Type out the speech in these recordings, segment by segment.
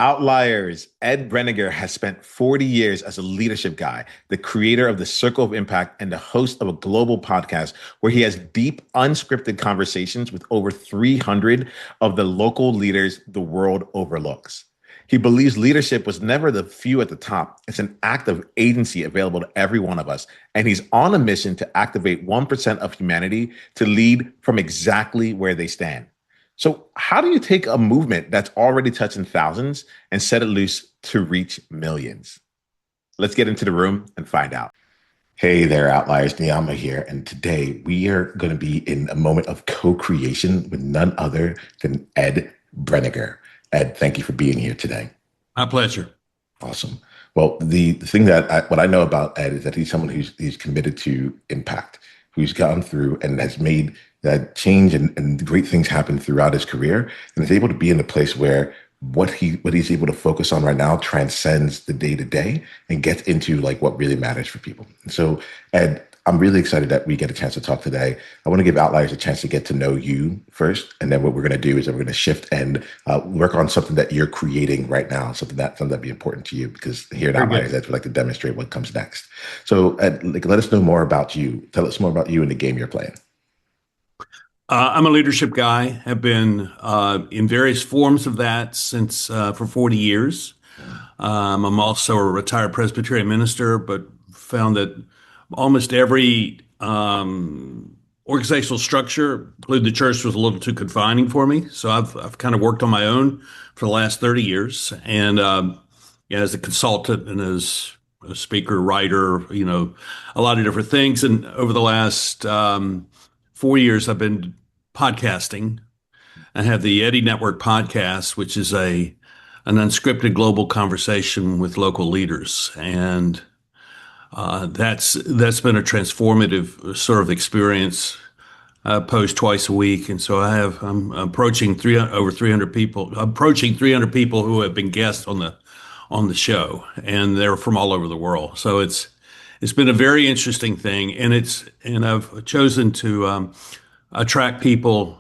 Outliers. Ed Brenninger has spent 40 years as a leadership guy, the creator of the Circle of Impact, and the host of a global podcast where he has deep, unscripted conversations with over 300 of the local leaders the world overlooks. He believes leadership was never the few at the top. It's an act of agency available to every one of us. And he's on a mission to activate 1% of humanity to lead from exactly where they stand. So, how do you take a movement that's already touching thousands and set it loose to reach millions? Let's get into the room and find out. Hey there, Outliers. Niiamah here. And today we are going to be in a moment of co-creation with none other than Ed Brenninger. Ed, thank you for being here today. My pleasure. Awesome. Well, the thing that what I know about Ed is that he's someone who's committed to impact, who's gone through and has made that change and great things happen throughout his career, and is able to be in a place where what he's able to focus on right now transcends the day to day and gets into like what really matters for people. And so, Ed, I'm really excited that we get a chance to talk today. I want to give Outliers a chance to get to know you first, and then what we're going to do is that we're going to shift and work on something that you're creating right now, something that'd be important to you, because here at Outliers, we like to demonstrate what comes next. So, Ed, let us know more about you. Tell us more about you and the game you're playing. I'm a leadership guy. Have been in various forms of that since for 40 years. I'm also a retired Presbyterian minister, but found that almost every organizational structure, including the church, was a little too confining for me. So I've kind of worked on my own for the last 30 years, and as a consultant and as a speaker, writer, a lot of different things. And over the last 4 years, I've been podcasting. I have the Eddy Network podcast, which is an unscripted global conversation with local leaders, and that's been a transformative sort of experience. I post twice a week, and so I'm approaching over 300 people, who have been guests on the show, and they're from all over the world. So it's been a very interesting thing, and I've chosen to attract people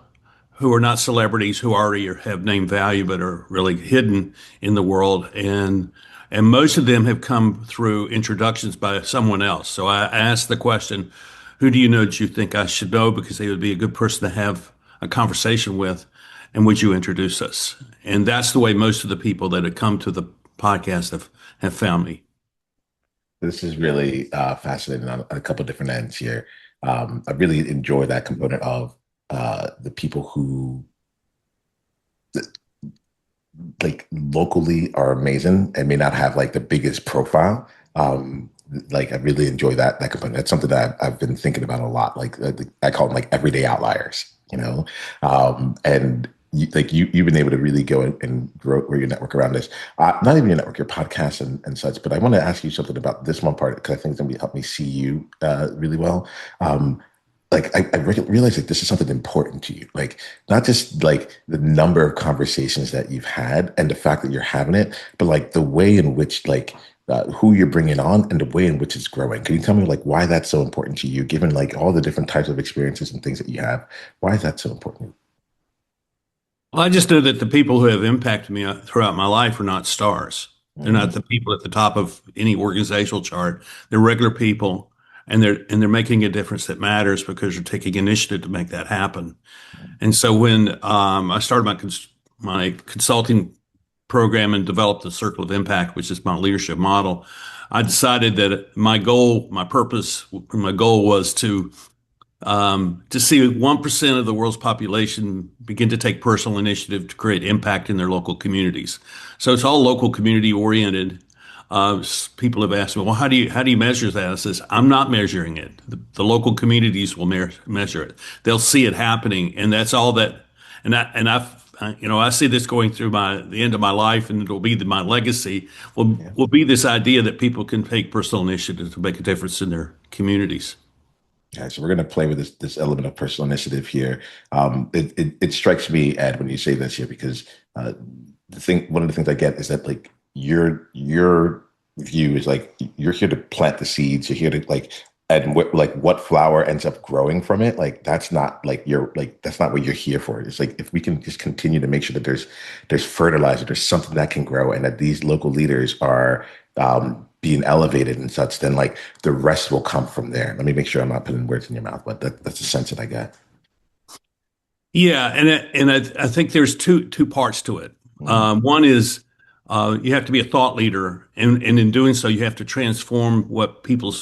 who are not celebrities, who already have name value but are really hidden in the world, and most of them have come through introductions by someone else. So I asked the question, who do you know that you think I should know because they would be a good person to have a conversation with, and would you introduce us? And that's the way most of the people that have come to the podcast have found me. This is really fascinating on a couple of different ends here. I really enjoy that component of the people who like locally are amazing and may not have like the biggest profile. Like I really enjoy that component. That's something that I've been thinking about a lot. Like I call them like everyday outliers, and you've been able to really go and grow your network around this. Not even your network, your podcast and such. But I want to ask you something about this one part because I think it's going to help me see you really well. I realize that this is something important to you, like not just like the number of conversations that you've had and the fact that you're having it, but like the way in which who you're bringing on and the way in which it's growing. Can you tell me like why that's so important to you, given like all the different types of experiences and things that you have? Why is that so important? Well, I just know that the people who have impacted me throughout my life are not stars. They're not the people at the top of any organizational chart. They're regular people, and they're making a difference that matters because they're taking initiative to make that happen. And so when I started my consulting program and developed the Circle of Impact, which is my leadership model, I decided that my goal was to see 1% of the world's population begin to take personal initiative to create impact in their local communities. So it's all local community oriented. People have asked me, well, how do you measure that? I says, I'm not measuring it. The local communities will measure it. They'll see it happening, and that's all that. I see this going through the end of my life, and it'll be my legacy. Will be this idea that people can take personal initiative to make a difference in their communities. Yeah, so we're going to play with this element of personal initiative here. It strikes me, Ed, when you say this here, because one of the things I get is that like your view is like you're here to plant the seeds. You're here to like and what flower ends up growing from it, like that's not like you're like that's not what you're here for. It's like if we can just continue to make sure that there's fertilizer, there's something that can grow, and that these local leaders are being elevated and such, then like the rest will come from there. Let me make sure I'm not putting words in your mouth, but that's the sense that I get. Yeah, and I think there's two parts to it. Mhm. One is you have to be a thought leader, and in doing so, you have to transform what people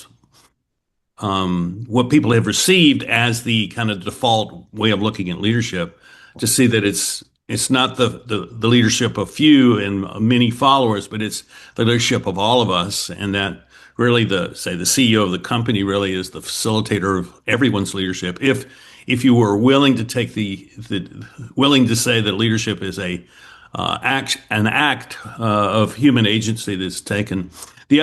have received as the kind of default way of looking at leadership, to see that it's not the leadership of few and many followers, but it's the leadership of all of us, and that really the CEO of the company really is the facilitator of everyone's leadership. If you were willing to take the willing to say that leadership is an act of human agency that's taken. The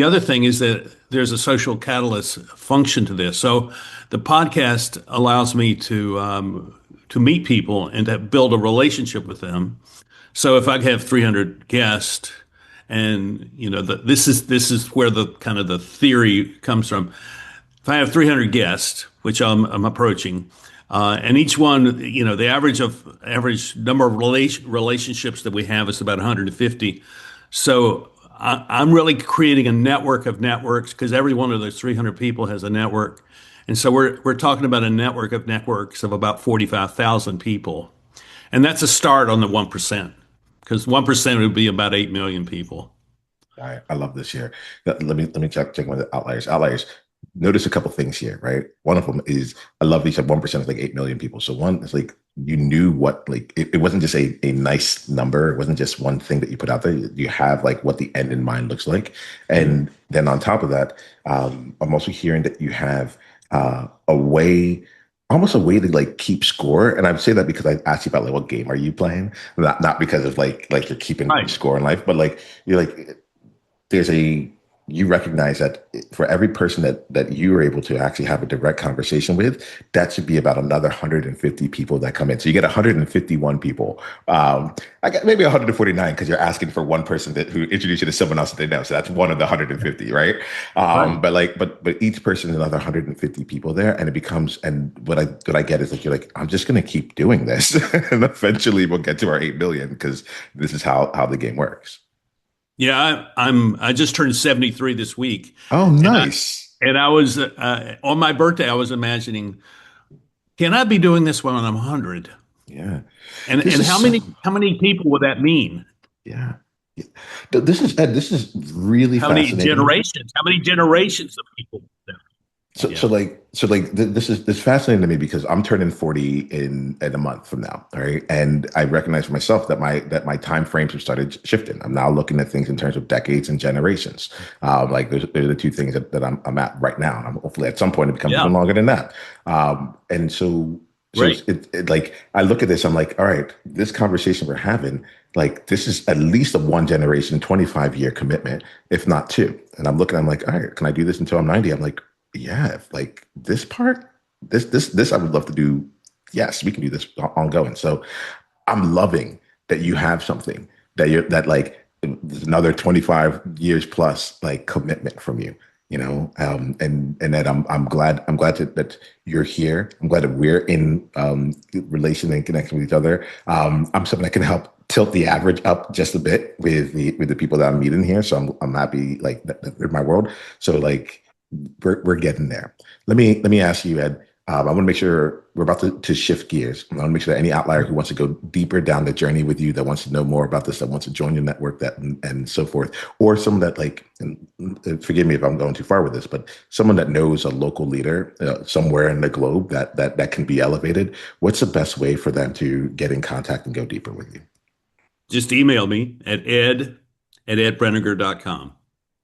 other thing is that there's a social catalyst function to this. So the podcast allows me to meet people and to build a relationship with them. So if I have 300 guests, and this is where the kind of the theory comes from. If I have 300 guests, which I'm approaching, and each one, the average number of relationships that we have is about 150. So I'm really creating a network of networks, because every one of those 300 people has a network. And so we're talking about a network of networks of about 45,000 people. And that's a start on the 1%, because 1% would be about 8 million people. I love this here. Let me check one of the outliers. Outliers. Notice a couple things here, right? One of them is I love that you said 1% is like 8 million people. So one is like you knew what like it wasn't just a nice number. It wasn't just one thing that you put out there. You have like what the end in mind looks like. And then on top of that, I'm also hearing that you have a way almost a way to like keep score. And I say that because I asked you about like what game are you playing? Not because of like you're keeping Right. score in life, but like you're like there's a you recognize that for every person that you are able to actually have a direct conversation with, that should be about another 150 people that come in. So you get 151 people. I got maybe 149 because you're asking for one person who introduced you to someone else that they know. So that's one of the 150, right? Right. But each person is another 150 people there, and it becomes and what I get is like you're like I'm just gonna keep doing this, and eventually we'll get to our 8 million because this is how the game works. Yeah, I just turned 73 this week, Oh, and nice. I was on my birthday. I was imagining, can I be doing this when I'm 100? Yeah. This And is how so, many people would that mean? yeah. Yeah. This is Ed, this is really fascinating. How many generations of people? So, Yeah. this is fascinating to me because I'm turning 40 in a month from now, all right? And I recognize for myself that my time frames have started shifting. I'm now looking at things in terms of decades and generations. Like those are the two things that I'm at right now. And I'm hopefully at some point it becomes Yeah. even longer than that. And so Great. like I look at this, I'm like, all right, this conversation we're having, like this is at least a one generation, 25-year commitment, if not two. And I'm like, all right, can I do this until I'm 90? I'm like, yeah, if like this part, this I would love to do. Yes, we can do this ongoing. So I'm loving that you have something that like there's another 25 years plus like commitment from you, and that I'm glad that you're here. I'm glad that we're in relation and connection with each other. I'm something that can help tilt the average up just a bit with the people that I'm meeting here. So I'm happy like that they're in my world. So like we're getting there. Let me ask you, Ed. I want to make sure we're about to shift gears. I want to make sure that any outlier who wants to go deeper down the journey with you, that wants to know more about this, that wants to join your network, that and so forth, or someone that like, and forgive me if I'm going too far with this, but someone that knows a local leader somewhere in the globe that can be elevated. What's the best way for them to get in contact and go deeper with you? Just email me at ed@edbrenninger.com,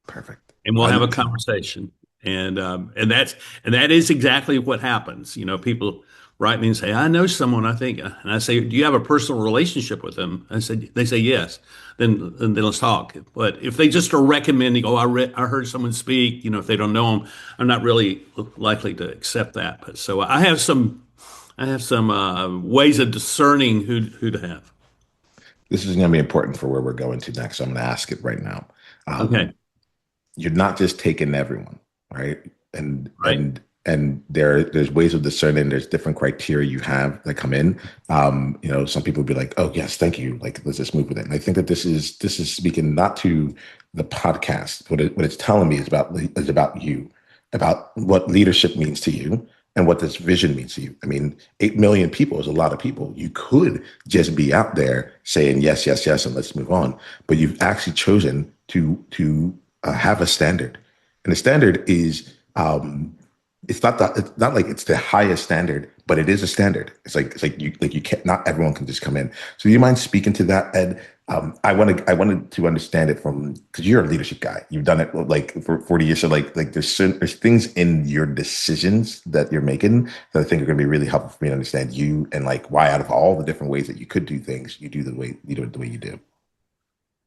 Perfect. and we'll have a Un- conversation. And that is exactly what happens. People write me and say, "I know someone." I think, and I say, "Do you have a personal relationship with them?" They say yes. Then let's talk. But if they just are recommending, "Oh, I heard someone speak," if they don't know them, I'm not really likely to accept that. But so I have some ways of discerning who to have. this is going to be important for where we're going to next. So I'm going to ask it right now. Um, Okay. you're not just taking everyone, right? Right. And there's ways of discerning. There's different criteria you have that come in. Some people will be like, "Oh yes, thank you. Like let's just move with it." And I think that this is speaking not to the podcast. What it's telling me is about you, about what leadership means to you, and what this vision means to you. I mean, 8 million people is a lot of people. You could just be out there saying yes, yes, yes, and let's move on. But you've actually chosen to have a standard, and the standard is it's not like it's the highest standard, but it is a standard. It's like you can't, not everyone can just come in. So do you mind speaking to that, Ed? I wanted to understand it from, because you're a leadership guy. You've done it like for 40 years. So like there's things in your decisions that you're making that I think are going to be really helpful for me to understand you, and like why out of all the different ways that you could do things, you do the way you do.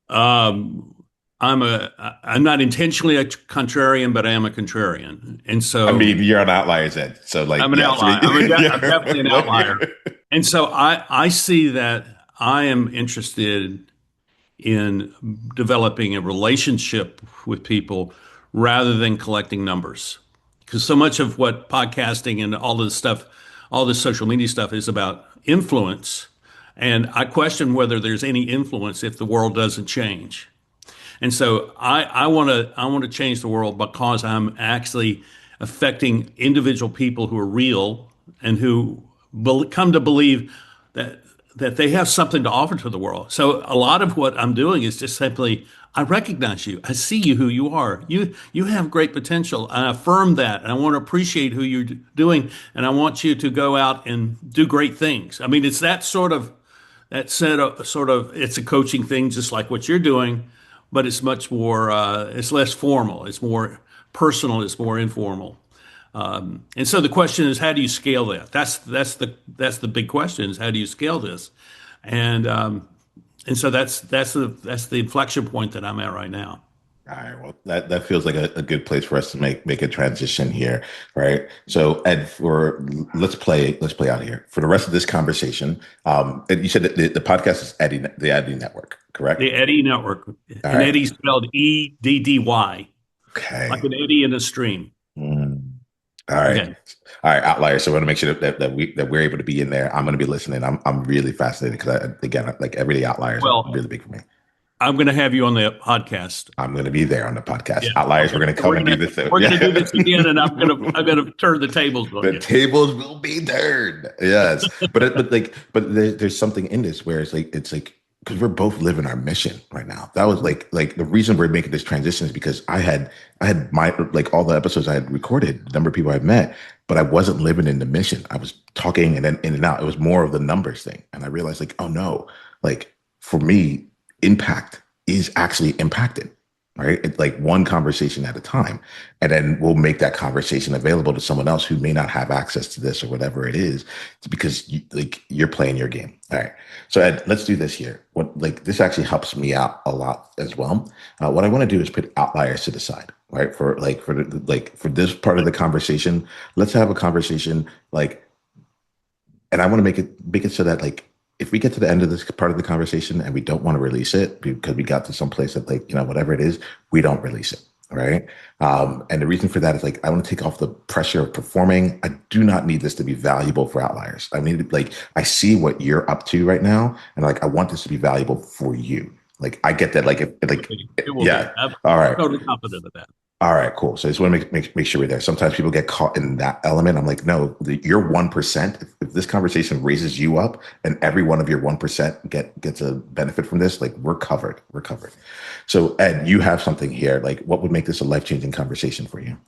Um, I'm not intentionally a contrarian, but I am a contrarian. And I so mean, you're an outlier, Ed. So like, I'm an yes, outlier. I'm definitely an outlier. yeah. And so I see that I am interested in developing a relationship with people rather than collecting numbers. Because so much of what podcasting and all this stuff, all this social media stuff is about influence. And I question whether there's any influence if the world doesn't change. And so I want to change the world because I'm actually affecting individual people who are real and who come to believe that they have something to offer to the world. So a lot of what I'm doing is just simply I recognize you. I see you who you are. You have great potential. And I affirm that. And I want to appreciate who you're doing. And I want you to go out and do great things. I mean, it's that sort of it's a coaching thing, just like what you're doing, but it's much more it's less formal, it's more personal, it's more informal. And so the question is, how do you scale that? That's the big question, is how do you scale this? And so that's the inflection point that I'm at right now. All right, well, that feels like a good place for us to make a transition here, right? So, Ed, for let's play out here for the rest of this conversation. And you said that the podcast is the Eddie Network, correct? The Eddy Network, All and right. Eddy spelled Eddy, Okay. like an eddy in a stream. Mm. All right. Okay. All right, Outlier. So we want to make sure that we're able to be in there. I'm going to be listening. I'm really fascinated because again, like everyday Outliers are Well, really big for me. I'm going to have you on the podcast. I'm going to be there on the podcast. Yeah. Outliers, we're Okay. going to So come and do this. we're Yeah. gonna do this again, and I'm gonna turn the tables on The you. tables will be turned. Yes, but there's something in this where it's like because we're both living our mission right now. That was like the reason we're making this transition is because I had my like all the episodes I had recorded, the number of people I've met, but I wasn't living in the mission. I was talking and then in and out. It was more of the numbers thing, and I realized like, oh no, like for me, impact is actually impacted, right? It's like one conversation at a time. And then we'll make that conversation available to someone else who may not have access to this or whatever it is. It's because you're playing your game. All right. So Ed, let's do this here. What like this actually helps me out a lot as well. What I want to do is put outliers to the side, right? For this part of the conversation, let's have a conversation like, and I want to make it so that like if we get to the end of this part of the conversation and we don't want to release it because we got to some place that like whatever it is, we don't release it, right? And the reason for that is like I want to take off the pressure of performing. I do not need this to be valuable for Outliers. I mean, like I see what you're up to right now, and like I want this to be valuable for you. Like I get that, like if, like It will be. yeah, I'm all right. totally confident of that. All right, cool. So I just want to make sure we're there. Sometimes people get caught in that element. I'm like, no, your 1%, if this conversation raises you up and every one of your 1% gets a benefit from this, like we're covered. We're covered. So Ed, you have something here. Like what would make this a life-changing conversation for you?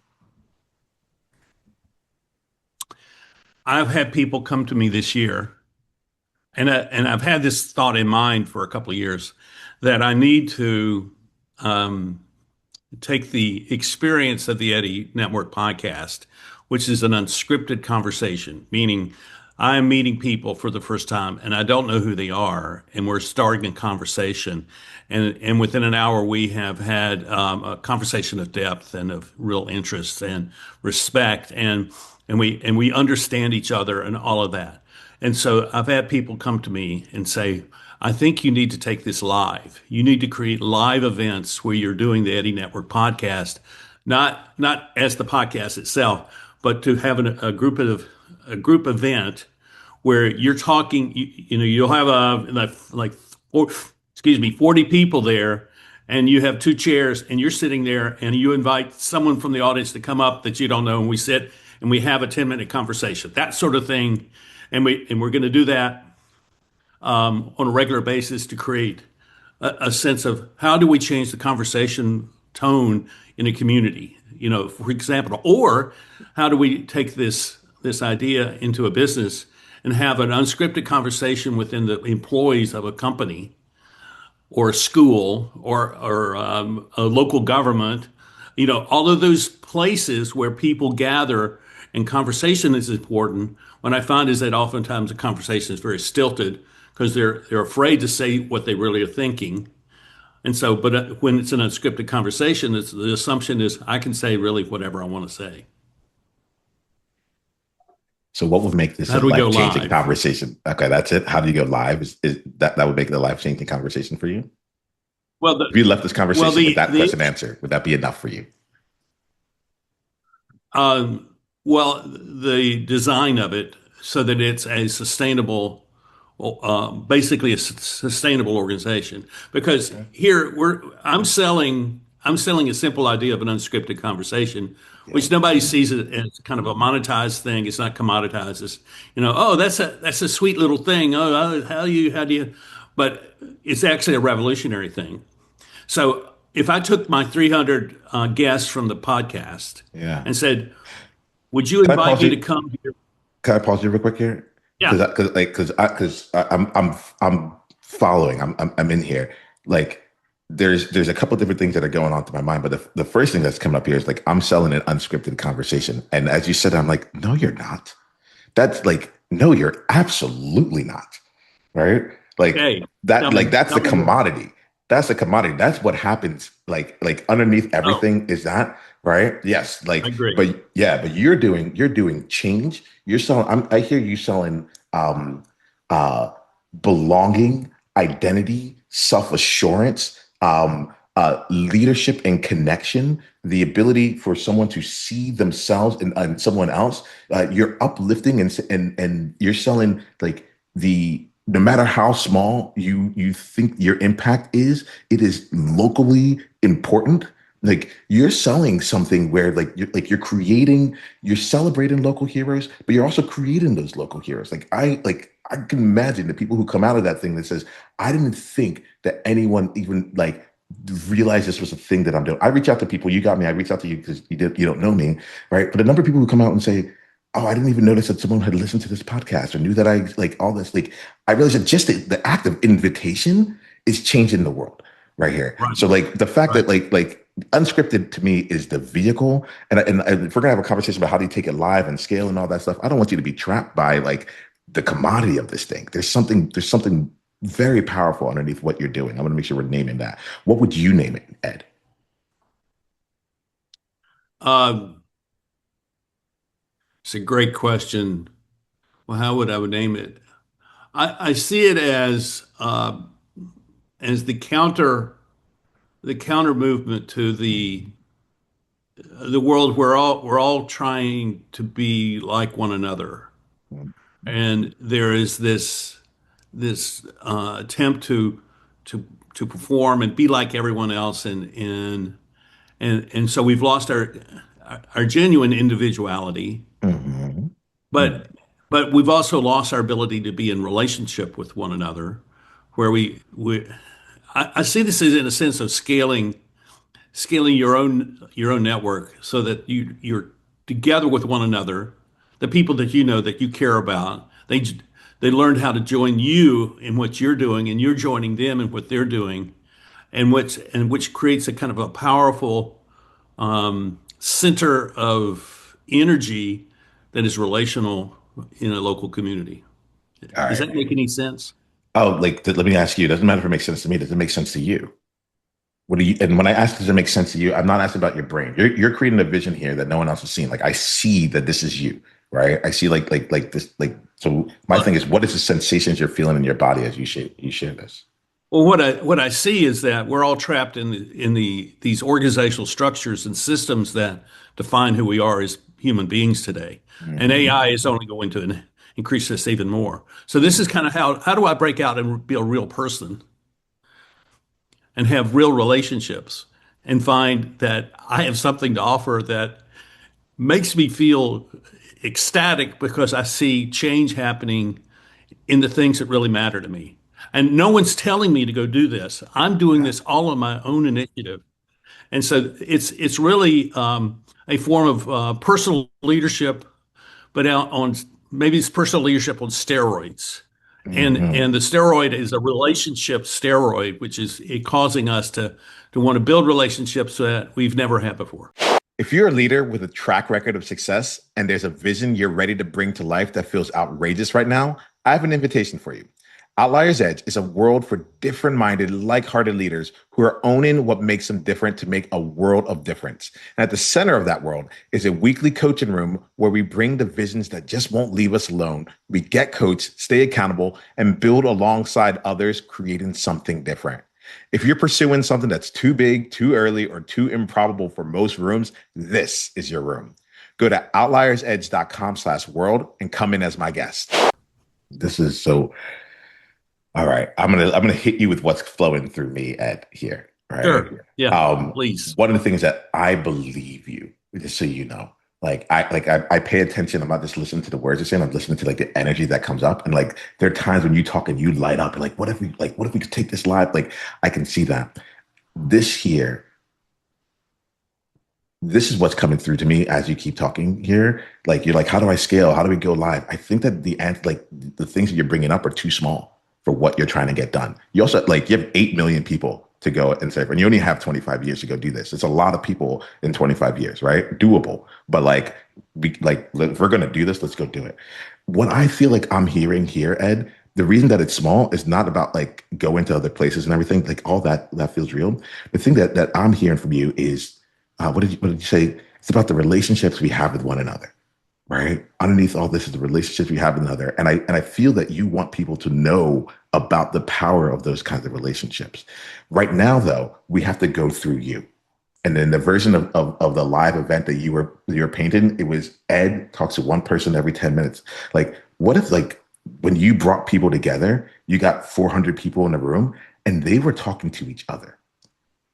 I've had people come to me this year, and I've had this thought in mind for a couple of years that I need to um, take the experience of the Eddy Network podcast, which is an unscripted conversation, meaning I'm meeting people for the first time and I don't know who they are, and we're starting a conversation. And within an hour, we have had a conversation of depth and of real interest and respect, and we understand each other and all of that. And so I've had people come to me and say, I think you need to take this live. You need to create live events where you're doing the Eddy Network podcast not as the podcast itself, but to have a group event where you're talking. You'll have like four, excuse me, 40 people there, and you have two chairs, and you're sitting there, and you invite someone from the audience to come up that you don't know, and we sit and we have a 10-minute conversation, that sort of thing, and we're going to do that on a regular basis to create a sense of how do we change the conversation tone in a community, for example, or how do we take this idea into a business and have an unscripted conversation within the employees of a company or a school or a local government, all of those places where people gather and conversation is important. What I find is that oftentimes the conversation is very stilted because they're afraid to say what they really are thinking. And so, but when it's an unscripted conversation, the assumption is I can say really whatever I want to say. So what would make this How a do we go life-changing live? conversation? Okay, that's it. How do you go live? Is that would make it a life-changing conversation for you? Well, If you left this well, conversation with that question answered, would that be enough for you? the design of it so that it's a sustainable, basically a sustainable organization. Because here I'm selling a simple idea of an unscripted conversation, Yeah. which nobody sees it as kind of a monetized thing. It's not commoditized. It's, oh, that's a sweet little thing. Oh, how do you, but it's actually a revolutionary thing. So if I took my 300 guests from the podcast Yeah. and said, would you Can I invite pause me to you? come here? Can I pause you real quick here? Yeah. I'm following. I'm in here. Like there's a couple different things that are going on through my mind, but the first thing that's coming up here is like I'm selling an unscripted conversation, and as you said, I'm like, no, you're not. That's like, no, you're absolutely not. Right? Like Okay. that. Like that's Tell the me more. commodity. That's the commodity. That's what happens. Like underneath Oh, everything is that right? Yes. I Like, agree. but yeah, but you're doing change. You're selling. I hear you selling um uh belonging, identity, self assurance, leadership and connection, the ability for someone to see themselves in someone else. You're uplifting and you're selling like the no matter how small you think your impact is, it is locally important. Like you're selling something where you're creating, you're celebrating local heroes, but you're also creating those local heroes. I can imagine the people who come out of that thing that says, I didn't think that anyone even like realized this was a thing that I'm doing. I reach out to people, you got me, I reach out to you because you don't know me, right? But the number of people who come out and say, oh, I didn't even notice that someone had listened to this podcast or knew that I like all this. Like I realized that just the act of invitation is changing the world right here. Right. So like the fact Right. that like unscripted to me is the vehicle, and if we're gonna have a conversation about how do you take it live and scale and all that stuff, I don't want you to be trapped by like the commodity of this thing. There's something very powerful underneath what you're doing. I want to make sure we're naming that. What would you name it, Ed? Um, it's a great question. Well, how would I would name it? I see it as the counter movement to the world where we're all trying to be like one another, and there is this attempt to perform and be like everyone else, and so we've lost our genuine individuality, Mhm. but but we've also lost our ability to be in relationship with one another, where I see this as in a sense of scaling your own network so that you're together with one another, the people that you know that you care about. They learned how to join you in what you're doing, and you're joining them in what they're doing, and which creates a kind of a powerful center of energy that is relational in a local community. All Does right. that make any sense? Oh, like let me ask you. It doesn't matter if it makes sense to me. Does it make sense to you? What do you? And when I ask, does it make sense to you? I'm not asking about your brain. You're creating a vision here that no one else has seen. Like I see that this is you, right? I see like this. Like so. My Well, thing is, what is the sensations you're feeling in your body as you share this? Well, what I see is that we're all trapped in these organizational structures and systems that define who we are as human beings today. And Mhm. AI is only going to increase this even more. So this is kind of how do I break out and be a real person and have real relationships and find that I have something to offer that makes me feel ecstatic because I see change happening in the things that really matter to me. And no one's telling me to go do this. I'm doing Yeah. this all on my own initiative. And so it's really a form of personal leadership, but out on maybe it's personal leadership on steroids. And Mhm. the steroid is a relationship steroid, which is it causing us to want to build relationships that we've never had before. If you're a leader with a track record of success and there's a vision you're ready to bring to life that feels outrageous right now, I have an invitation for you. Outliers Edge is a world for different minded, like hearted leaders who are owning what makes them different to make a world of difference. And at the center of that world is a weekly coaching room where we bring the visions that just won't leave us alone. We get coached, stay accountable, and build alongside others, creating something different. If you're pursuing something that's too big, too early, or too improbable for most rooms, this is your room. Go to outliersedge.com/world and come in as my guest. This is so all right. I'm gonna hit you with what's flowing through me at here. Right. Sure. Yeah, please. One of the things that I believe you, just so you know, I pay attention. I'm not just listening to the words you're saying. I'm listening to like the energy that comes up. And like there are times when you talk and you light up and like, what if we could take this live? Like I can see that. This here, this is what's coming through to me as you keep talking here. Like you're like, how do I scale? How do we go live? I think that the things that you're bringing up are too small for what you're trying to get done. You also like you have 8 million people to go and say, and you only have 25 years to go do this. It's a lot of people in 25 years, right? Doable, but if we're gonna do this, let's go do it. What I feel like I'm hearing here, Ed, the reason that it's small is not about like going to other places and everything. Like all that feels real. The thing that I'm hearing from you is what did you say? It's about the relationships we have with one another, right? Underneath all this is the relationships we have with another. And I feel that you want people to know about the power of those kinds of relationships. Right now, though, we have to go through you. And then the version of the live event that you were painting, it was Ed talks to one person every 10 minutes. Like, what if like when you brought people together, you got 400 people in the room and they were talking to each other?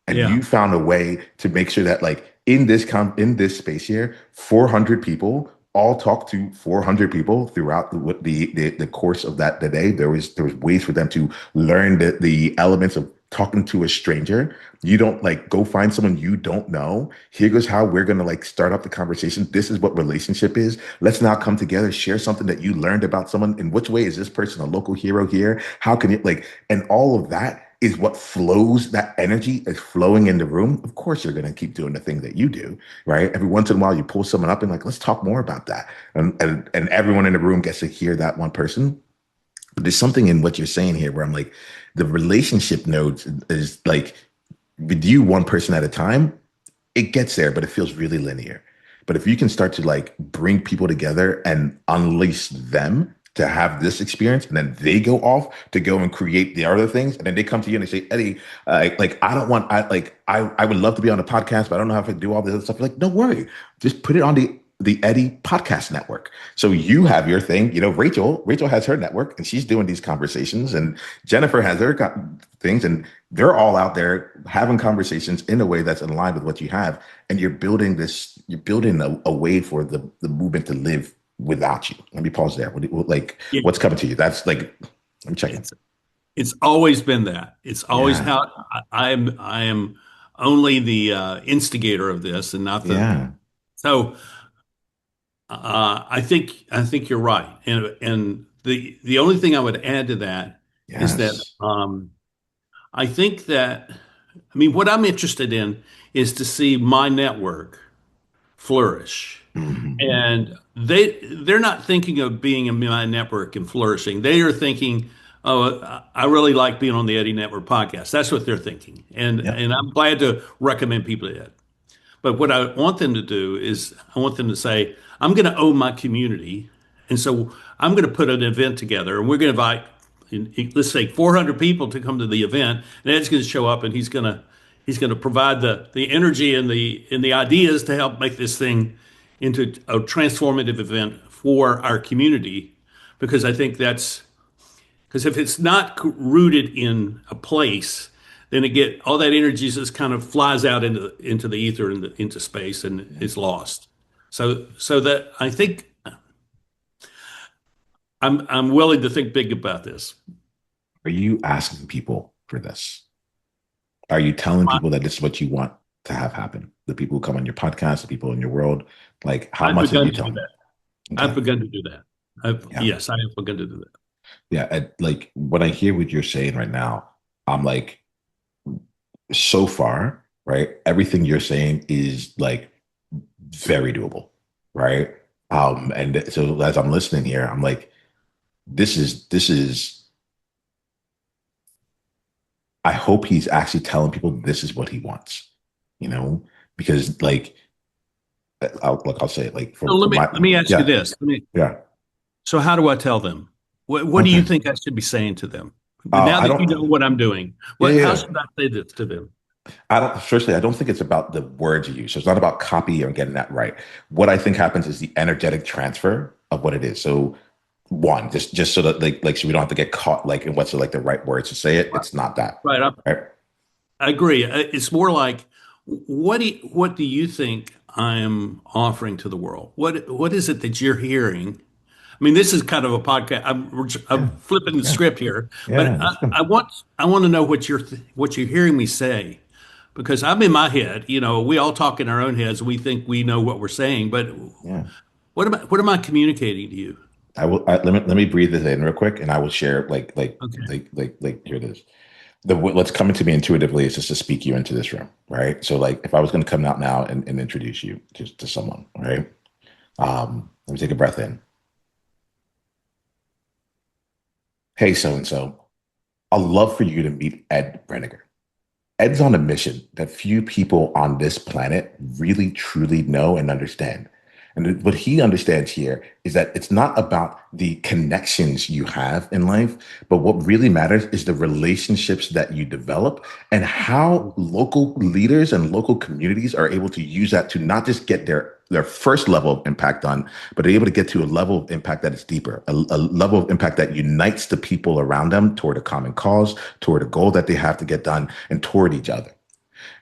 And Yeah. you found a way to make sure that like in this space here 400 people all talk to 400 people throughout the course of the day. There was ways for them to learn the elements of talking to a stranger. You don't like go find someone you don't know. Here goes how we're going to like start up the conversation. This is what relationship is. Let's now come together, share something that you learned about someone. In which way is this person a local hero here? How can it like, and all of that is what flows. That energy is flowing in the room. Of course, you're going to keep doing the thing that you do, right? Every once in a while, you pull someone up and like, let's talk more about that. And everyone in the room gets to hear that one person. But there's something in what you're saying here where I'm like, the relationship nodes is like with you one person at a time, it gets there, but it feels really linear. But if you can start to like bring people together and unleash them to have this experience, and then they go off to go and create the other things, and then they come to you and they say, Eddie, like I don't want, I would love to be on the podcast, but I don't know how to do all this other stuff. Like, don't worry, just put it on the Eddie Podcast Network. So you have your thing. You know, Rachel has her network, and she's doing these conversations, and Jennifer has her things, and they're all out there having conversations in a way that's in line with what you have, and you're building a way for the movement to live without you. Let me pause there. Yeah. What's coming to you? That's like, I'm checking. It's always been that. It's always Yeah, how I am only the instigator of this and not the yeah, so I think you're right. And the only thing I would add to that is that yes. I think that I mean what I'm interested in is to see my network flourish. Mhm. And they're not thinking of being in my network and flourishing. They are thinking, "Oh, I really like being on the Eddie Network podcast." That's what they're thinking, and Yep. and I'm glad to recommend people to it. But what I want them to do is I want them to say, "I'm going to own my community," and so I'm going to put an event together, and we're going to invite let's say 400 people to come to the event, and Ed's going to show up and he's going to provide the energy and the ideas to help make this thing into a transformative event for our community. Because I think that's because if it's not rooted in a place, then it get all that energy just kind of flies out into the ether and into space and is lost. So that I think I'm willing to think big about this. Are you asking people for this? Are you telling people that this is what you want to have happen? The people who come on your podcast, the people in your world, like how I've much are begun you to do telling them? that. I've Okay. begun to do that. Yeah. Yes, I have begun to do that. Yeah. Like when I hear what you're saying right now, I'm like, so far, right? Everything you're saying is like very doable, right? And so as I'm listening here, I'm like, this is I hope he's actually telling people this is what he wants, you know, because like I'll say it like So from my let me ask you yeah, this. yeah. So how do I tell them? What do you Okay. think I should be saying to them? Now I that you know don't what I'm doing, yeah, how yeah. should I say this to them? I don't firstly, I don't think it's about the words you use. So it's not about copy or getting that right. What I think happens is the energetic transfer of what it is. So one, just so that like so we don't have to get caught like in what's like the right words to say it. It's not that. Right. Right. I agree. It's more like, what do you think I'm offering to the world? What is it that you're hearing? I mean, this is kind of a podcast. I'm Yeah. flipping the Yeah. script here, Yeah. but That's good. I want to know what you're hearing me say, because I'm in my head. We all talk in our own heads. We think we know what we're saying, but Yeah. what am I communicating to you? Let me breathe this in real quick and I will share Okay. here it is. What's coming to me intuitively is just to speak you into this room, right? So like if I was going to come out now and introduce you to someone, right? Let me take a breath in. Hey, so and so, I'd love for you to meet Ed Brenninger. Ed's on a mission that few people on this planet really truly know and understand. And what he understands here is that it's not about the connections you have in life, but what really matters is the relationships that you develop and how local leaders and local communities are able to use that to not just get their first level of impact done, but they're able to get to a level of impact that is deeper, a level of impact that unites the people around them toward a common cause, toward a goal that they have to get done, and toward each other.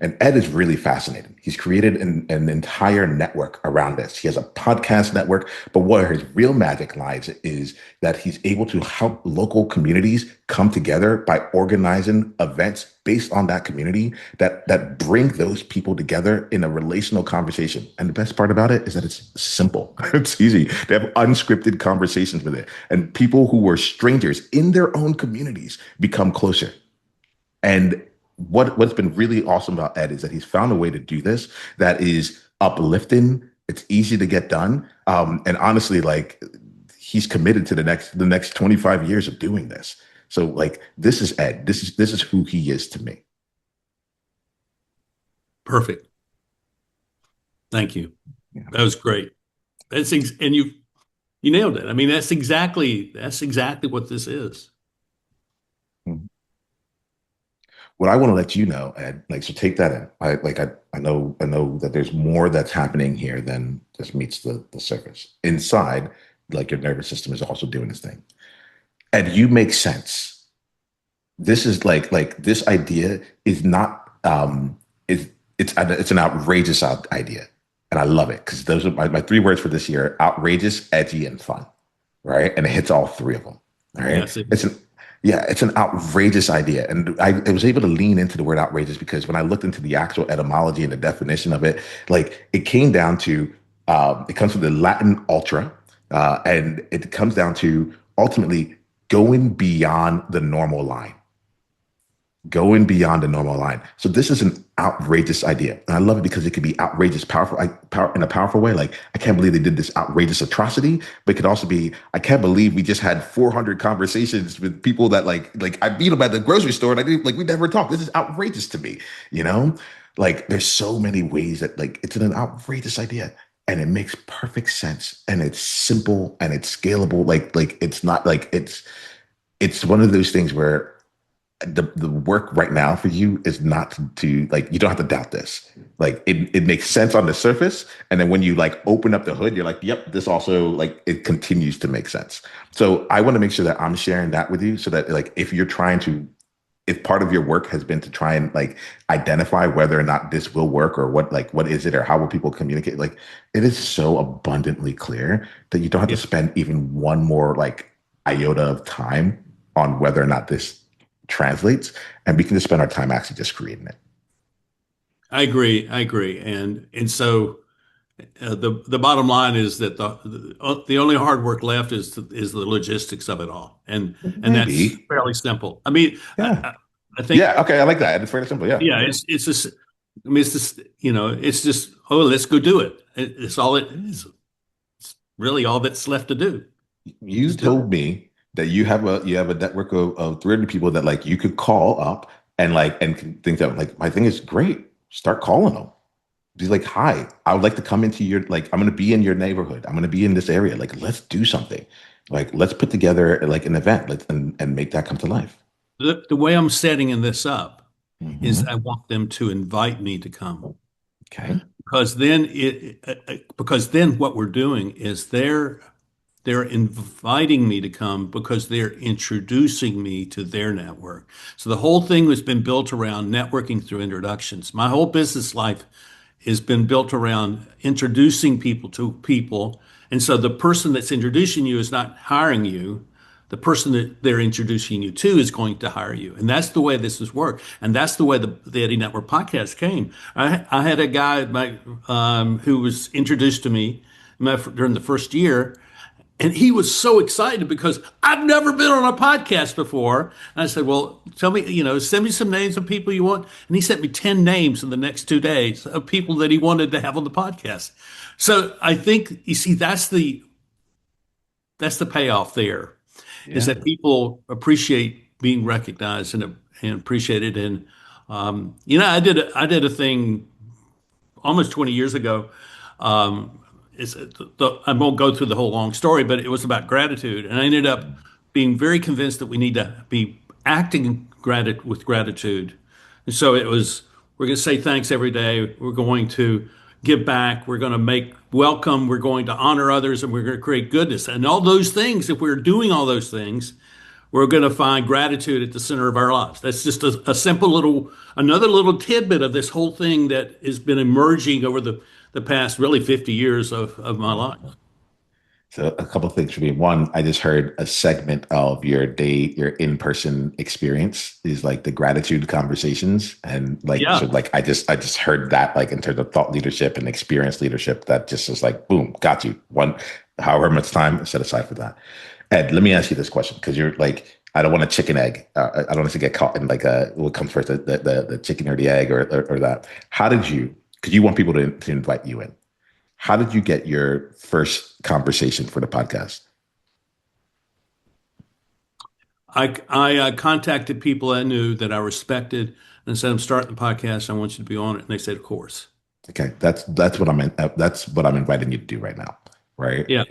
And Ed is really fascinating. He's created an entire network around this. He has a podcast network, but where his real magic lies is that he's able to help local communities come together by organizing events based on that community that bring those people together in a relational conversation. And the best part about it is that it's simple. It's easy. They have unscripted conversations with it. And people who were strangers in their own communities become closer. And what's been really awesome about Ed is that he's found a way to do this that is uplifting. It's easy to get done, and honestly, like he's committed to the next 25 years of doing this. So like this is Ed. This is who he is to me. Perfect. Thank you. Yeah. That was great. And you nailed it. I mean, that's exactly what this is. Mhm. What I want to let you know, Ed, like so take that in. I know that there's more that's happening here than just meets the surface. Inside, like your nervous system is also doing this thing. Ed, you make sense. This is like this idea is not is it's an outrageous idea, and I love it because those are my three words for this year: outrageous, edgy, and fun. Right, and it hits all three of them. All right, Yes. It, it's an outrageous idea, and I was able to lean into the word outrageous because when I looked into the actual etymology and the definition of it, like it came down to it comes from the Latin ultra, and it comes down to ultimately going beyond the normal line, going beyond the normal line. So this is an outrageous idea, and I love it because it could be outrageous, powerful, in a powerful way. Like I can't believe they did this outrageous atrocity, but it could also be I can't believe we just had 400 conversations with people that like I beat them at the grocery store, and I didn't like we never talked. This is outrageous to me, you know. Like there's so many ways that like it's an outrageous idea. And it makes perfect sense, and it's simple, and it's scalable. Like it's not like it's it's one of those things where the work right now for you is not to like, you don't have to doubt this. Like it makes sense on the surface. And then when you like open up the hood, you're like, yep, this also like it continues to make sense. So I want to make sure that I'm sharing that with you so that like if you're trying to, if part of your work has been to try and like identify whether or not this will work or what, like what is it or how will people communicate, like it is so abundantly clear that you don't have to Yeah, spend even one more like iota of time on whether or not this translates, and we can just spend our time actually just creating it. I agree. I agree. And so the bottom line is that the only hard work left is the logistics of it all, and that's Maybe. fairly simple. I mean, Yeah. I think Yeah. Okay. I like that. It's very simple. Yeah. yeah, it's just I mean it's just it's just oh let's go do it. It's all it is. It's really all that's left to do. You Just do it. told me that you have a network of 300 people that like you could call up and like and think that like my thing is great. Start calling them. Be like, hi, I would like to come into your like I'm gonna be in your neighborhood. I'm gonna be in this area. Like, let's do something. Like, let's put together like an event. Let's and make that come to life. The way I'm setting this up is Hmm. I want them to invite me to come. Okay. Because then what we're doing is they're inviting me to come because they're introducing me to their network. So the whole thing has been built around networking through introductions. My whole business life has been built around introducing people to people. And so the person that's introducing you is not hiring you. The person that they're introducing you to is going to hire you. And that's the way this has worked. And that's the way the Eddie Network podcast came. I had a guy who was introduced to me during the first year. And he was so excited because I've never been on a podcast before. And I said, well, tell me, send me some names of people you want. And he sent me 10 names in the next 2 days of people that he wanted to have on the podcast. So I think, you see, that's the payoff there is Yeah. that people appreciate being recognized and appreciated. And, I did a thing almost 20 years ago. I won't go through the whole long story, but it was about gratitude. And I ended up being very convinced that we need to be acting with gratitude. And so it was, we're going to say thanks every day. We're going to give back. We're going to make welcome. We're going to honor others and we're going to create goodness. And all those things, if we're doing all those things, we're going to find gratitude at the center of our lives. That's just a simple another little tidbit of this whole thing that has been emerging over the past really 50 years of my life. So a couple of things for me. One, I just heard a segment of your day, your in-person experience is like the gratitude conversations. And like, so Yeah. like I just heard that like in terms of thought leadership and experience leadership, that just is like, boom, got you. One, however much time set aside for that. Ed, let me ask you this question because you're like, I don't want a chicken egg. I don't want to get caught in like what comes first, the chicken or the egg or that. How did you, because you want people to invite you in. How did you get your first conversation for the podcast? I contacted people I knew that I respected and said, I'm starting the podcast. I want you to be on it. And they said, of course. Okay, that's what I'm in, that's what I'm inviting you to do right now, right? Yeah.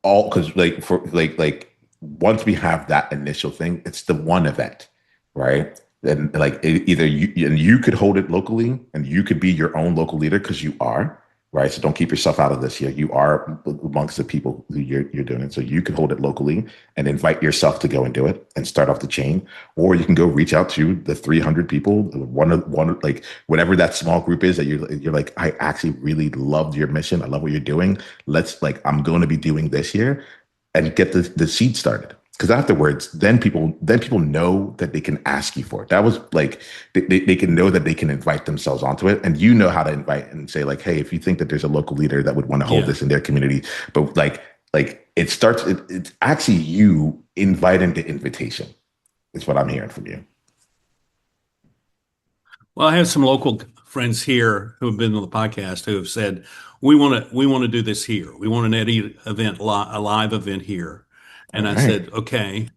All because like for like once we have that initial thing, it's the one event, right? And like either you could hold it locally and you could be your own local leader because you are, right? So don't keep yourself out of this here. You are amongst the people who you're doing it. So you can hold it locally and invite yourself to go and do it and start off the chain. Or you can go reach out to the 300 people, one like whatever that small group is that you're like, I actually really loved your mission. I love what you're doing. Let's like, I'm going to be doing this here and get the seed started. Because afterwards, then people know that they can ask you for it. That was like they can know that they can invite themselves onto it, and you know how to invite and say like, hey, if you think that there's a local leader that would want to hold Yeah. this in their community, but like it starts, it's actually you inviting the invitation. Is what I'm hearing from you. Well, I have some local friends here who have been on the podcast who have said, we want to do this here. We want an Eddie event, a live event here. All And I right. said, okay.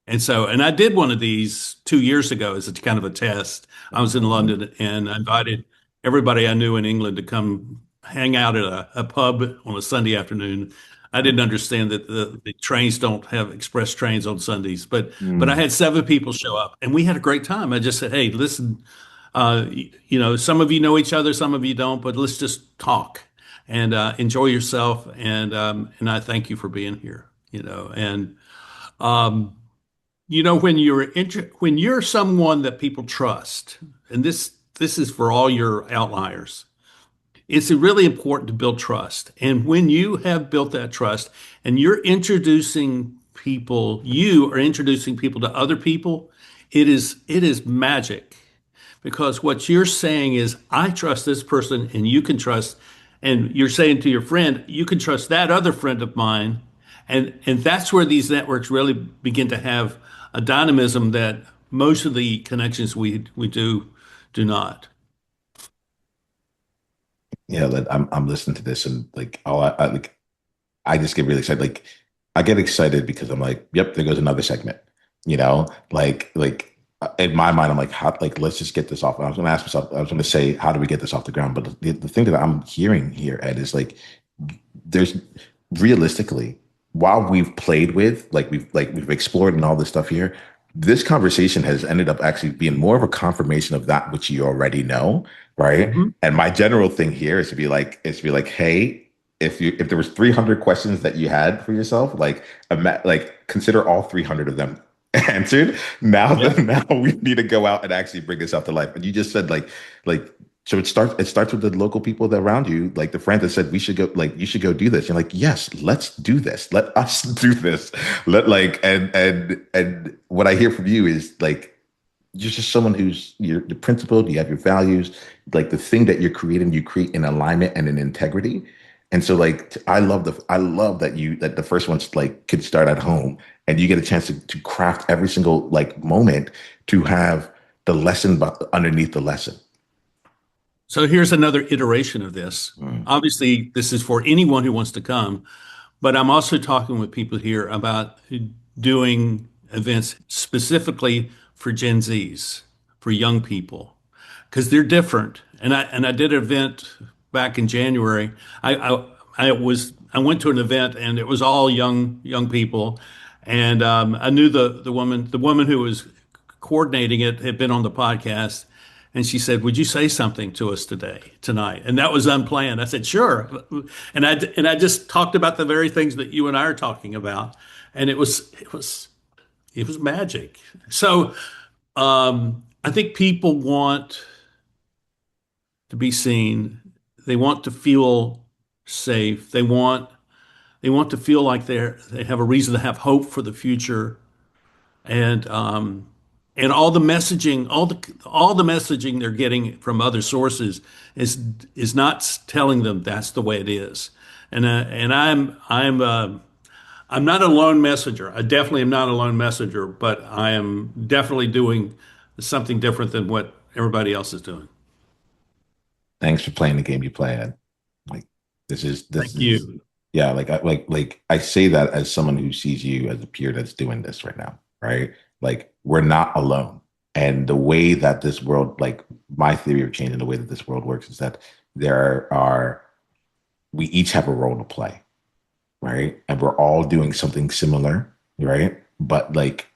And I did one of these 2 years ago as a kind of a test. I was in Mhm. London and I invited everybody I knew in England to come hang out at a pub on a Sunday afternoon. I didn't understand that the trains don't have express trains on Sundays, but I Mm. had 7 people show up, and we had a great time. I just said, "Hey, listen, some of you know each other, some of you don't, but let's just talk and enjoy yourself." And I thank you for being here. And um, when you're someone that people trust, and this is for all your outliers, it's really important to build trust. And when you have built that trust and you are introducing people to other people, it is magic because what you're saying is, I trust this person and you can trust, and you're saying to your friend, you can trust that other friend of mine. And that's where these networks really begin to have a dynamism that most of the connections we do not. Yeah, like, I'm listening to this and like I just get really excited. Like I get excited because I'm like, yep, there goes another segment. In my mind, I'm like, how, like, let's just get this off. And I was going to ask myself, I was going to say, how do we get this off the ground? But the thing that I'm hearing here, Ed, is like, there's realistically, while we've played with, we've explored and all this stuff here, this conversation has ended up actually being more of a confirmation of that which you already know, right? Mhm. And my general thing here is to be like, hey, if there was 300 questions that you had for yourself, like consider all 300 of them answered. Now Yeah. that now we need to go out and actually bring this out to life. And you just said like so it starts with the local people that around you, like the friend that said we should go, like you should go do this. You're like, yes, let's do this. Let us do this. Let like and what I hear from you is like you're just someone who's you're principled, you have your values, like the thing that you're creating, you create in alignment and in integrity. And so like I love that the first one's like could start at home and you get a chance to craft every single like moment to have the lesson underneath the lesson. So here's another iteration of this. Mm. Obviously, this is for anyone who wants to come, but I'm also talking with people here about doing events specifically for Gen Zs, for young people, because they're different. And I did an event back in January. I went to an event and it was all young people, and I knew the woman who was coordinating it had been on the podcast, and she said, "Would you say something to us tonight?" And that was unplanned. I said, "Sure." And I just talked about the very things that you and I are talking about, and it was magic. So I think people want to be seen. They want to feel safe. They want to feel like they have a reason to have hope for the future, and all the messaging, all the messaging they're getting from other sources is not telling them that's the way it is. And I'm not a lone messenger. I definitely am not a lone messenger, but I am definitely doing something different than what everybody else is doing. Thanks for playing the game you play, Ed. Like this Thank is you. yeah, I say that as someone who sees you as a peer that's doing this right now, right? Like we're not alone. And the way that this world, like my theory of change and the way that this world works is that there are we each have a role to play, right? And we're all doing something similar, right? But like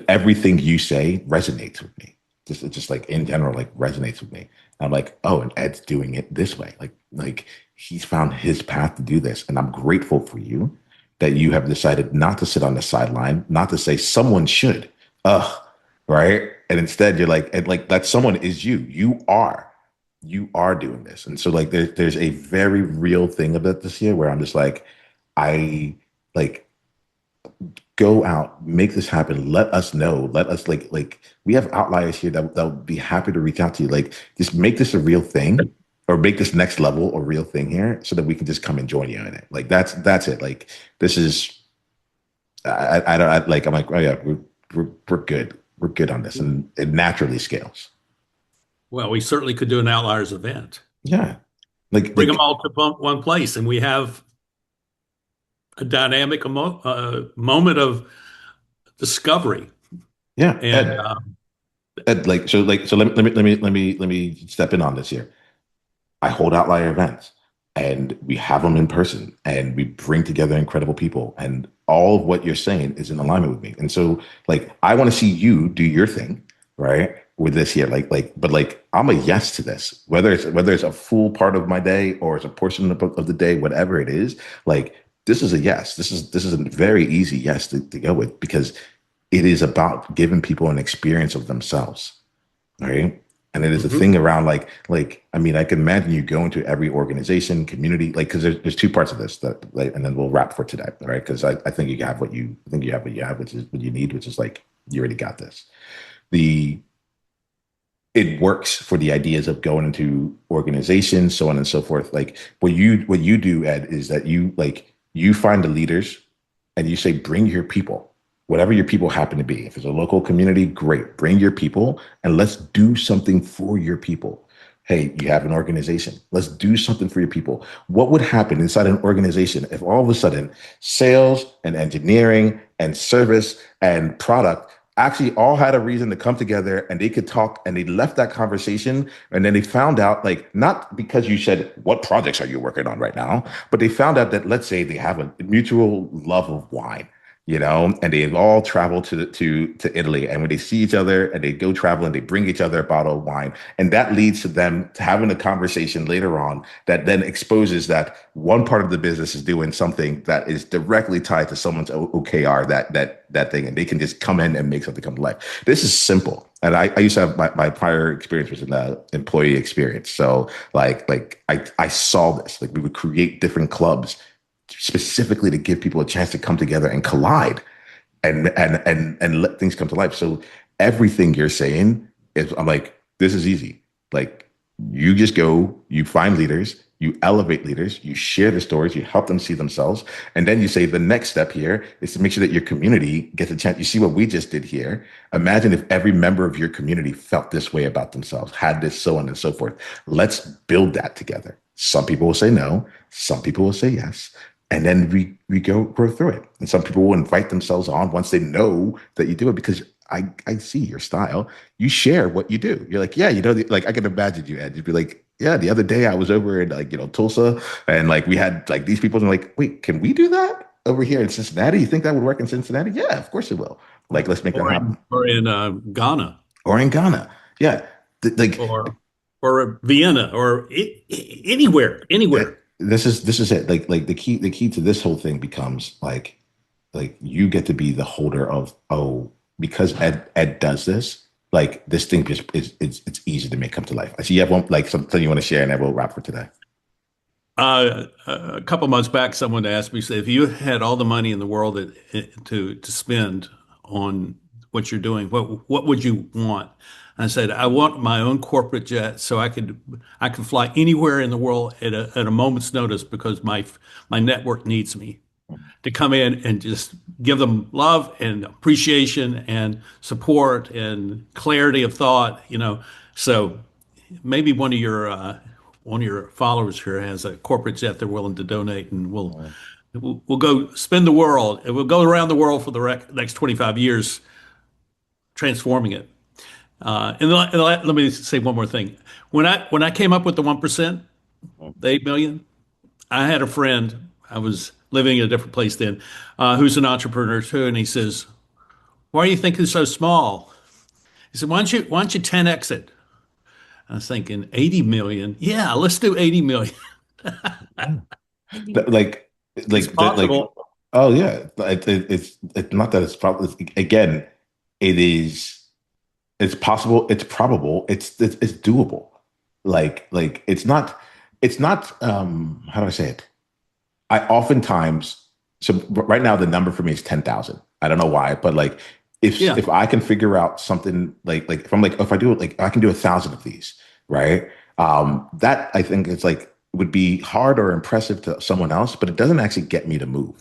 everything you say resonates with me. Just like in general, like resonates with me. And I'm like, oh, and Ed's doing it this way. Like he's found his path to do this. And I'm grateful for you that you have decided not to sit on the sideline, not to say someone should. Ugh, right? And instead you're like, and like that someone is you. You are doing this. And so like there's a very real thing about this here where I'm just like, I like go out, make this happen. Let us know. Let us like we have outliers here that'll be happy to reach out to you. Like just make this a real thing or make this next level a real thing here so that we can just come and join you in it. Like that's it. Like this is I don't like I'm like, oh yeah, we're good. We're good on this. And it naturally scales. Well, we certainly could do an Outliers event. Yeah. Like Bring them like all to one place, and we have a dynamic moment of discovery. yeah, And Ed, like so let me step in on this here. I hold outlier events. and we have them in person and we bring together incredible people, and all of what you're saying is in alignment with me. And so like I want to see you do your thing, right? With this here, but like I'm a yes to this, whether it's a full part of my day or it's a portion of the day, whatever it is. Like this is a yes. This is a very easy yes to go with, because it is about giving people an experience of themselves, right? And it is a Hmm. thing around like I mean, I can imagine you go into every organization, community, like because there's two parts of this that like, and then we'll wrap for today, right? Because I think you have what you I think you have what you have, which is what you need, which is like you already got this. The It works for the ideas of going into organizations, so on and so forth. Like what you do, Ed, is that you find the leaders and you say, bring your people, whatever your people happen to be. If it's a local community, great. Bring your people and let's do something for your people. Hey, you have an organization. Let's do something for your people. What would happen inside an organization if all of a sudden sales and engineering and service and product actually all had a reason to come together and they could talk, and they left that conversation and then they found out, like, not because you said what projects are you working on right now, but they found out that, let's say, they have a mutual love of wine, and they've all traveled to Italy, and when they see each other and they go travel and they bring each other a bottle of wine, and that leads to them to having a conversation later on that then exposes that one part of the business is doing something that is directly tied to someone's OKR, that thing, and they can just come in and make something come to life. This is simple. And I used to have my prior experience was in the employee experience. So I saw this. Like we would create different clubs specifically to give people a chance to come together and collide and let things come to life. So everything you're saying is, I'm like, this is easy. Like you just go, you find leaders, you elevate leaders, you share the stories, you help them see themselves. And then you say the next step here is to make sure that your community gets a chance. You see what we just did here. Imagine if every member of your community felt this way about themselves, had this, so on and so forth. Let's build that together. Some people will say no, some people will say yes. And then we grow through it. And some people will invite themselves on once they know that you do it, because I see your style. You share what you do. You're like, yeah, like I can imagine you, Ed. You'd be like, yeah, the other day I was over in like, Tulsa, and like we had like these people, and like, wait, can we do that over here in Cincinnati? You think that would work in Cincinnati? Yeah, of course it will. Like, let's make that happen. Or in Ghana, Or in Ghana. Yeah. Like or Vienna, or anywhere, anywhere. this is it. Like the key to this whole thing becomes like you get to be the holder of, oh, because Ed does this, like this thing is it's easy to make come to life. I see you have one, like something you want to share, and then we'll wrap for today. A couple months back, someone asked me, said, if you had all the money in the world to spend on what you're doing, what would you want? And I said, I want my own corporate jet so I can fly anywhere in the world at a moment's notice, because my network needs me to come in and just give them love and appreciation and support and clarity of thought, So maybe one of your followers here has a corporate jet they're willing to donate, and we'll go spin the world, and we'll go around the world for the next 25 years, transforming it. Let me say one more thing. When I came up with the 1%, the 8 million, I had a friend. I was living in a different place then, who's an entrepreneur too, and he says, "Why do you think it's so small?" He said, "Why don't you 10x it?" I was thinking 80 million. Yeah, let's do 80 million. Like It's like possible. oh yeah, it's not that it's probably, again, it is, it's possible, it's probable, it's doable. Like it's not how do I say it? I oftentimes, so right now the number for me is 10,000. I don't know why, but like Yeah. if I can figure out something, like if I'm like, if I do it, like I can do 1,000 of these, right? That I think it's like would be hard or impressive to someone else, but it doesn't actually get me to move.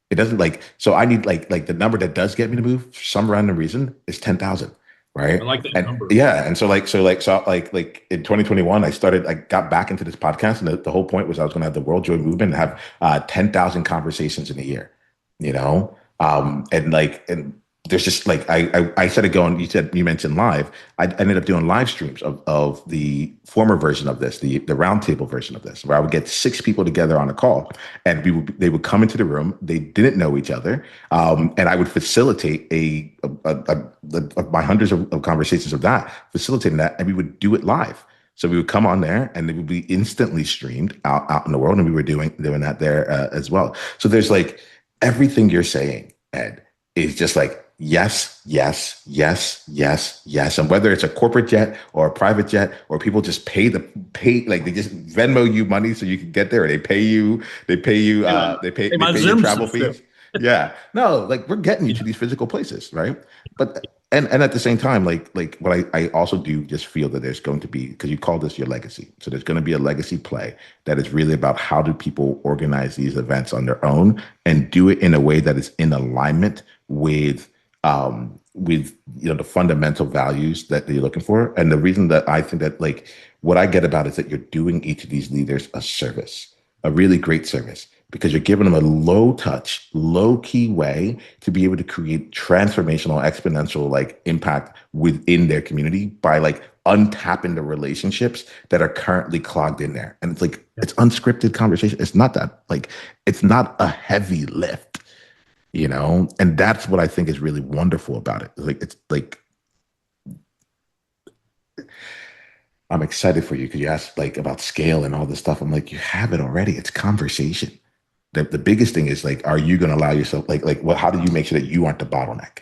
It doesn't, like, so I need like the number that does get me to move for some random reason is 10,000, I right? like that And number. yeah, and so in 2021 I got back into this podcast, and the whole point was I was going to have the World Joy Movement and have 10,000 conversations in a year, and there's just like I started going. You mentioned live. I ended up doing live streams of the former version of this, the roundtable version of this, where I would get six people together on a call, and they would come into the room. They didn't know each other, and I would facilitate my hundreds of conversations of that, facilitating that, and we would do it live. So we would come on there, and they would be instantly streamed out in the world, and we were doing that there as well. So there's like everything you're saying, Ed, is just like yes, yes, yes, yes, yes. And whether it's a corporate jet or a private jet, or people just pay like they just Venmo you money so you can get there, or Yeah. they My pay your Zoom travel system. fees. Yeah. No, like we're getting you to these physical places, right? But and at the same time, like what I also do just feel that there's going to be, because you call this your legacy. So there's going to be a legacy play that is really about how do people organize these events on their own and do it in a way that is in alignment with the fundamental values that you're looking for. And the reason that I think that, like, what I get about it is that you're doing each of these leaders a service, a really great service, because you're giving them a low touch, low key way to be able to create transformational, exponential like impact within their community by like untapping the relationships that are currently clogged in there. And it's like, it's unscripted conversation. It's not that, like, it's not a heavy lift, and that's what I think is really wonderful about it. Like, it's like, I'm excited for you because you asked like about scale and all this stuff. I'm like, you have it already. It's conversation. The biggest thing is like, are you going to allow yourself well, how do you make sure that you aren't the bottleneck?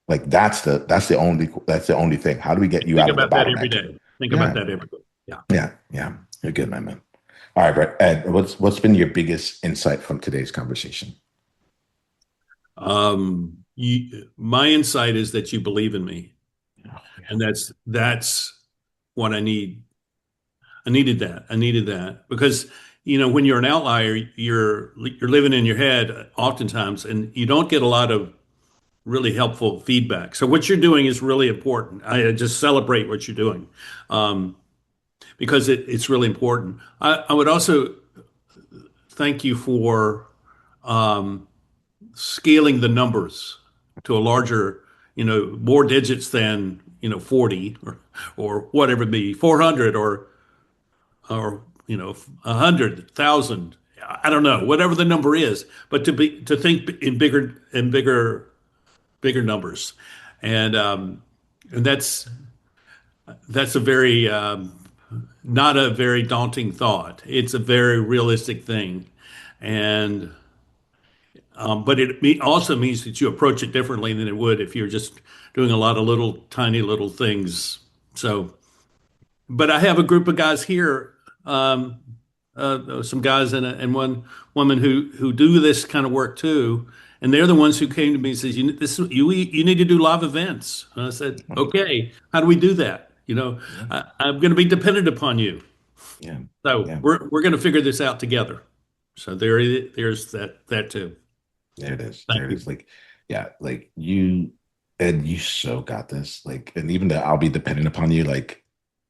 Like that's the only thing. How do we get you Think out of the about that every bottleneck? day. Think about Yeah, that every day. Yeah. yeah, yeah. You're good, my man. All right, Brett. Ed, what's been your biggest insight from today's conversation? My insight is that you believe in me, Oh, yeah. and that's what I need. I needed that. I needed that because when you're an outlier, you're living in your head oftentimes, and you don't get a lot of really helpful feedback. So what you're doing is really important. I just celebrate what you're doing um, because it's really important. I would also thank you for um, scaling the numbers to a larger, more digits than 40 or whatever it be, 400 or 100,000. I don't know, whatever the number is, but to think in bigger numbers, and that's a very not a very daunting thought. It's a very realistic thing, and but also means that you approach it differently than it would if you're just doing a lot of little tiny little things. So, but I have a group of guys here, some guys and one woman who do this kind of work too, and they're the ones who came to me and says, you need to do live events. And I said, okay, how do we do that? Yeah, I'm going to be dependent upon you. yeah, So yeah. we're going to figure this out together. So there's that too. There it is. Thank There it you. is. Like, yeah, like you, and you so got this. Like, and even that I'll be dependent upon you, like,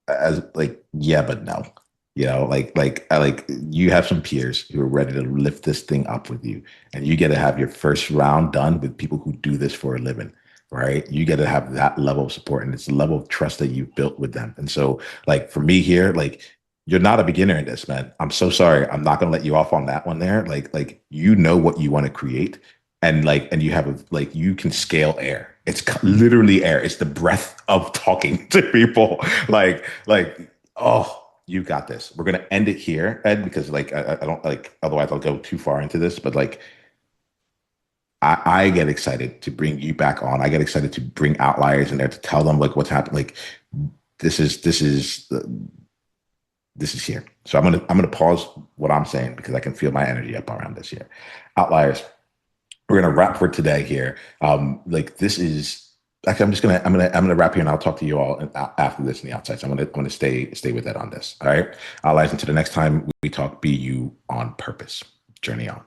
as like, yeah, but no. Like you have some peers who are ready to lift this thing up with you, and you get to have your first round done with people who do this for a living, right? You get to have that level of support, and it's the level of trust that you've built with them. And so, like for me here, like you're not a beginner in this, man. I'm so sorry. I'm not gonna let you off on that one there. Like you know what you want to create, and you have like you can scale air. It's literally air. It's the breath of talking to people. Oh, you got this. We're gonna end it here, Ed, because like I don't like otherwise I'll go too far into this. But like I get excited to bring you back on. I get excited to bring outliers in there to tell them like what's happened. Like this is here. So I'm gonna pause what I'm saying because I can feel my energy up around this here. Outliers. We're gonna wrap for today here. Like this is actually I'm gonna wrap here and I'll talk to you all after this in the outside. So I'm gonna stay with that on this. All right. Outliers, until the next time we talk, be you on purpose. Journey on.